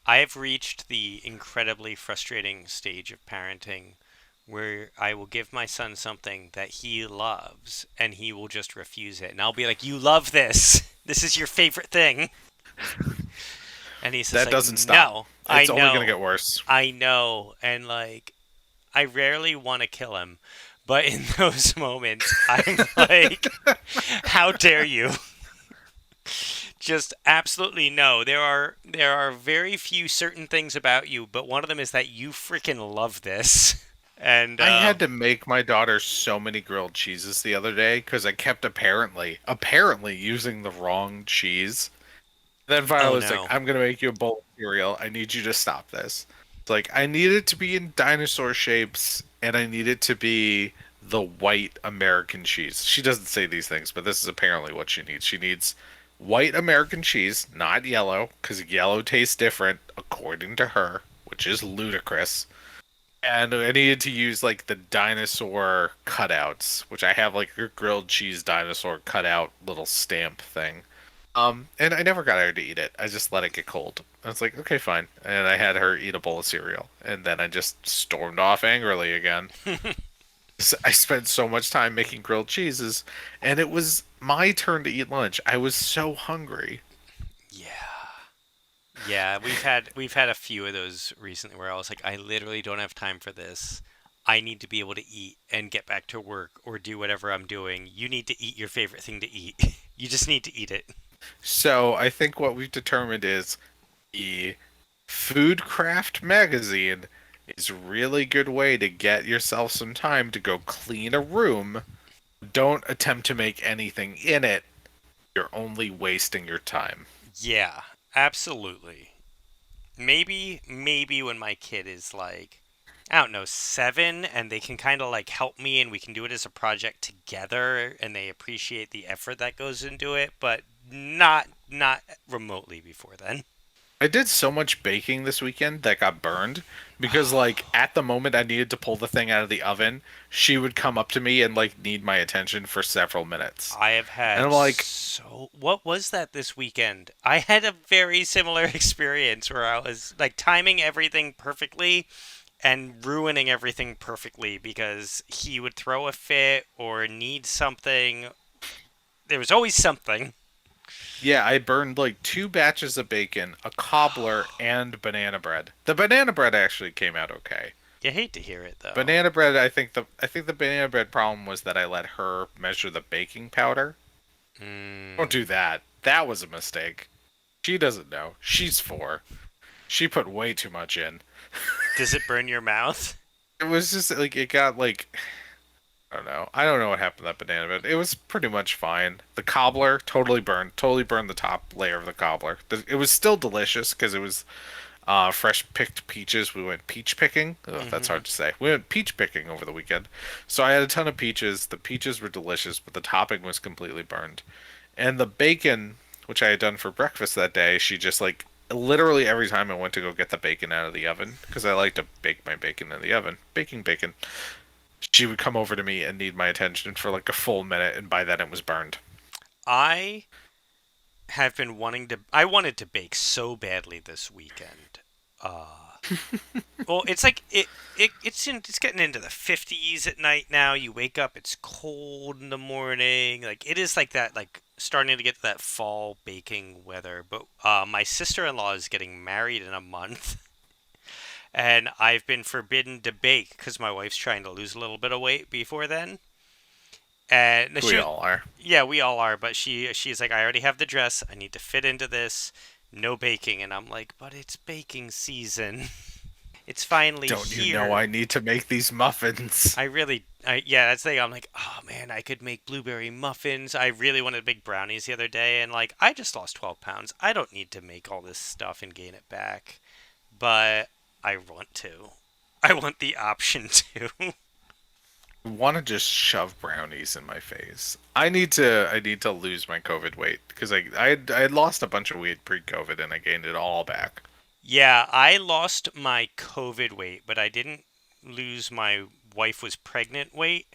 I have reached the incredibly frustrating stage of parenting where I will give my son something that he loves and he will just refuse it. And I'll be like, "You love this. This is your favorite thing." And he's just That like, doesn't stop. "No, I It's only going to get know. worse. I know." And like, I rarely want to kill him, but in those moments, I'm like, "How dare you?" Just absolutely no. There are very few certain things about you, but one of them is that you freaking love this. And I had to make my daughter so many grilled cheeses the other day because I kept apparently using the wrong cheese. Then finally oh was like, no. I'm gonna make you a bowl of cereal. I need you to stop this. It's like I need it to be in dinosaur shapes and I need it to be the white American cheese. She doesn't say these things, but this is apparently what she needs. She needs white American cheese, not yellow, because yellow tastes different according to her, which is ludicrous. And I needed to use like the dinosaur cutouts, which I have like a grilled cheese dinosaur cutout little stamp thing. And I never got her to eat it. I just let it get cold. I was like, okay, fine. And I had her eat a bowl of cereal. And then I just stormed off angrily again. I spent so much time making grilled cheeses, and it was my turn to eat lunch. I was so hungry. Yeah. Yeah, we've had a few of those recently where I was like, I literally don't have time for this. I need to be able to eat and get back to work or do whatever I'm doing. You need to eat your favorite thing to eat. You just need to eat it. So I think what we've determined is the Food Craft magazine is a really good way to get yourself some time to go clean a room. Don't attempt to make anything in it. You're only wasting your time. Yeah, absolutely. Maybe when my kid is like, I don't know, 7, and they can kind of like help me and we can do it as a project together and they appreciate the effort that goes into it, but not remotely before then. I did so much baking this weekend that got burned because like at the moment I needed to pull the thing out of the oven, she would come up to me and like need my attention for several minutes. I have And had I'm like, so. What was that this weekend? I had a very similar experience where I was like timing everything perfectly and ruining everything perfectly because he would throw a fit or need something. There was always something. yeah, I burned like two batches of bacon, a cobbler, and banana bread. The banana bread actually came out okay. You hate to hear it though. Banana bread, I think the banana bread problem was that I let her measure the baking powder. Don't Mm, do that. That was a mistake. She doesn't know. She's 4. She put way too much in. does it burn your mouth? It was just like it got like I don't know. I don't know what happened to that banana, but it was pretty much fine. The cobbler totally burned. Totally burned the top layer of the cobbler. It was still delicious because it was fresh picked peaches. We went peach picking. Ugh, that's Hmm. hard to say. We went peach picking over the weekend. So I had a ton of peaches. The peaches were delicious, but the topping was completely burned. And the bacon, which I had done for breakfast that day, she just like literally every time I went to go get the bacon out of the oven because I like to bake my bacon in the oven, baking bacon. She would come over to me and need my attention for like a full minute, and by then it was burned. I have been wanting to. I wanted to bake so badly this weekend. Uh, well, it's like it's getting into the 50s at night now. You wake up, it's cold in the morning. Like it is like that, like starting to get to that fall baking weather. But my sister-in-law is getting married in a month, and I've been forbidden to bake because my wife's trying to lose a little bit of weight before then. And We she, all are. yeah, we all are. But she's like, I already have the dress. I need to fit into this. No baking, and I'm like, but it's baking season. It's finally Don't you know here. I need to make these muffins? Yeah, that's the thing. I'm like, oh man, I could make blueberry muffins. I really wanted to make brownies the other day, and like, I just lost 12 pounds. I don't need to make all this stuff and gain it back, but I want to. I want the option to. I want to just shove brownies in my face. I need to lose my COVID weight because I had lost a bunch of weight pre-COVID and I gained it all back. Yeah, I lost my COVID weight, but I didn't lose my wife was pregnant weight,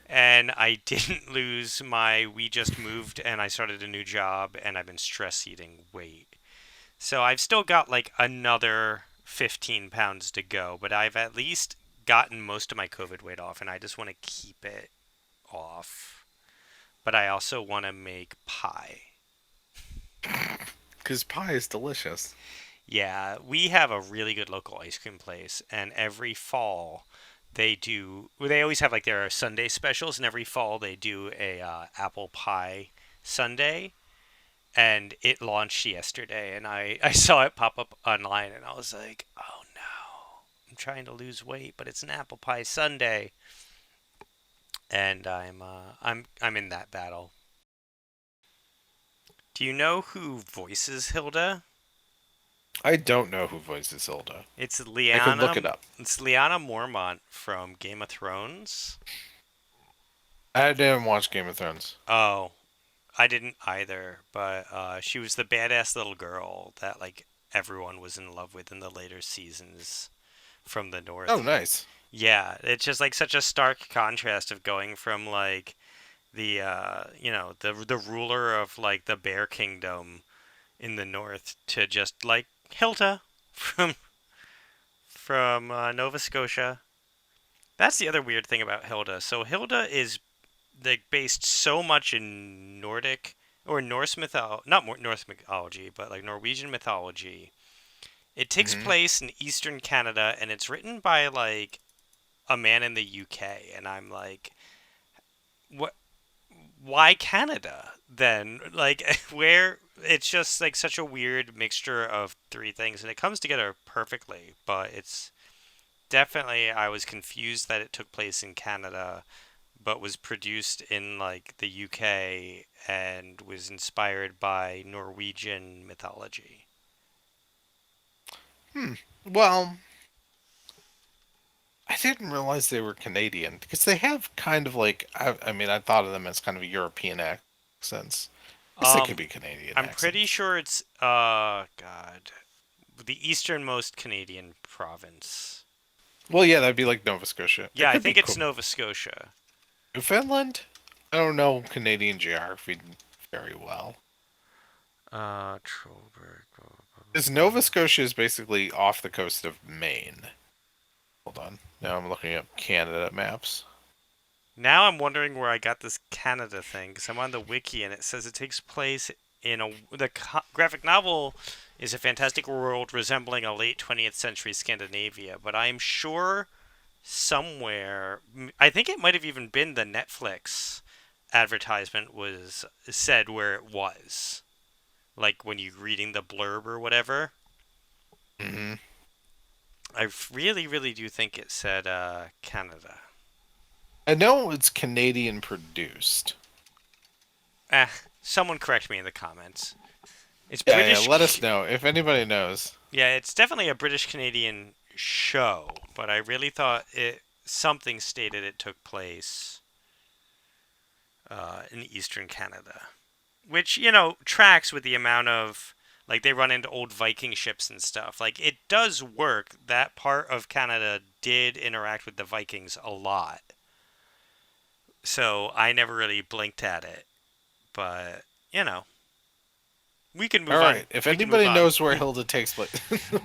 and I didn't lose my we just moved and I started a new job and I've been stress eating weight. So I've still got like another 15 pounds to go, but I've at least gotten most of my COVID weight off, and I just want to keep it off. But I also want to make pie. Because pie is delicious. Yeah, we have a really good local ice cream place, and every fall they always have like their Sunday specials, and every fall they do a apple pie Sunday, and it launched yesterday, and I saw it pop up online, and I was like, oh no, I'm trying to lose weight, but it's an apple pie Sunday, and I'm in that battle. Do you know who voices Hilda? I don't know who voices Hilda. It's I could look it Liana. up. It's Liana Mormont from Game of Thrones. I didn't watch Game of Thrones. Oh, I didn't either, but she was the badass little girl that like everyone was in love with in the later seasons from the Oh, north. nice. Yeah, it's just like such a stark contrast of going from like the the ruler of like the Bear Kingdom in the north to just like Hilda from Nova Scotia. That's the other weird thing about Hilda. So Hilda is like based so much in Nordic or Norse mythology, not Norse mythology, but like Norwegian mythology. It takes Hmm. place in eastern Canada, and it's written by like a man in the UK, and I'm like, what? Why Canada then? Like, where? It's just like such a weird mixture of three things, and it comes together perfectly. But it's definitely I was confused that it took place in Canada but was produced in like the UK and was inspired by Norwegian mythology. Hmm. Well, I didn't realize they were Canadian because they have kind of like I mean I thought of them as kind of European accents. I guess they could Um, be Canadian I'm pretty accents. sure it's God, the easternmost Canadian province. Well, yeah, that'd be like Nova Scotia. It Yeah, I could be think it's Nova Scotia. Newfoundland. I don't know Canadian geography very well. Trollberg. Because Nova Scotia is basically off the coast of Maine. Hold on. Now I'm looking up Canada maps. Now I'm wondering where I got this Canada thing because I'm on the wiki and it says it takes place in graphic novel is a fantastic world resembling a late 20th century Scandinavia, but I'm sure somewhere I think it might have even been the Netflix advertisement was said where it was. Like when you're reading the blurb or whatever. Hmm. I really do think it said Canada. I know it's Canadian produced. Eh, someone correct me in the comments. It's Yeah, yeah. Let us British. know if anybody knows. Yeah, it's definitely a British Canadian show, but I really thought it something stated it took place in eastern Canada, which tracks with the amount of like they run into old Viking ships and stuff. Like it does work. That part of Canada did interact with the Vikings a lot, so I never really blinked at it. But you know, we can All move on. right. If We can move anybody on. knows where Hilda takes place,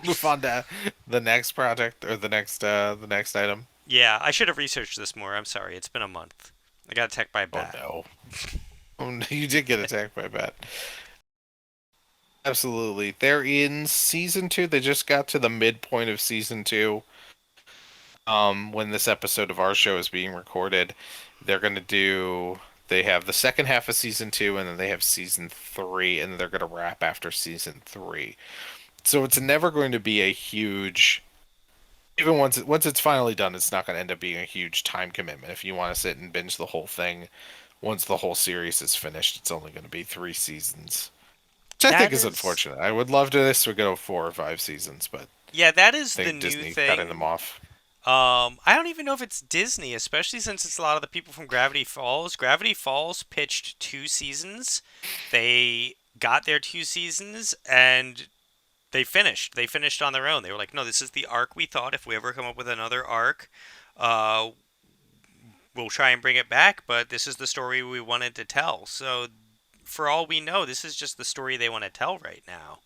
move on to the next project or the next item. Yeah, I should have researched this more. I'm sorry. It's been a month. I got attacked by a Oh bat. no. Oh, no, you did get attacked by a bat. Absolutely. They're in season two. They just got to the midpoint of season two. When this episode of our show is being recorded, they're gonna do. They have the second half of season two, and then they have season three, and then they're gonna wrap after season three. So it's never going to be a huge. Even once it's finally done, it's not going to end up being a huge time commitment. If you want to sit and binge the whole thing, once the whole series is finished, it's only going to be 3 seasons. Which I think That is is, unfortunate. I would love to this would go 4 or 5 seasons, but I yeah, that is the think new Disney cutting them thing. off. I don't even know if it's Disney, especially since it's a lot of the people from Gravity Falls. Gravity Falls pitched 2 seasons. They got their 2 seasons and they finished. They finished on their own. They were like, no, this is the arc we thought. If we ever come up with another arc, uh, we'll try and bring it back, but this is the story we wanted to tell. So, for all we know, this is just the story they want to tell right now.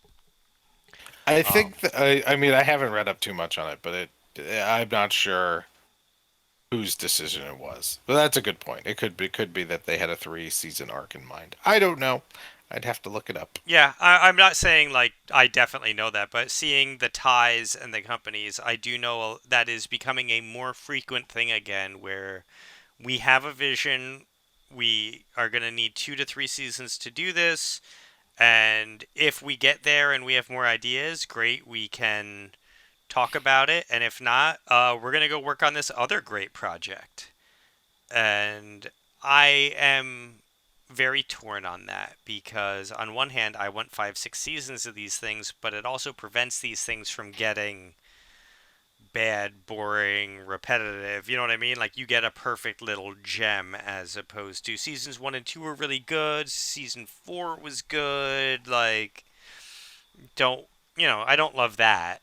I Um, think I mean I haven't read up too much on it, but I'm not sure whose decision it was. But that's a good point. It could be that they had a 3 season arc in mind. I don't know. I'd have to look it up. yeah, I'm not saying like I definitely know that, but seeing the ties and the companies, I do know that is becoming a more frequent thing again where we have a vision, we are going to need 2 to 3 seasons to do this, and if we get there and we have more ideas, great, we can talk about it, and if not, we're going to go work on this other great project. And I am very torn on that because on one hand I want 5 6 seasons of these things, but it also prevents these things from getting bad, boring, repetitive. You know what I mean? Like you get a perfect little gem as opposed to seasons 1 and 2 were really good, season 4 was good. Like don't I don't love that.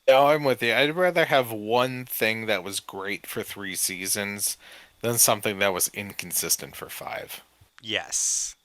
No, I'm with you. I'd rather have one thing that was great for 3 seasons than something that was inconsistent for 5. Yes.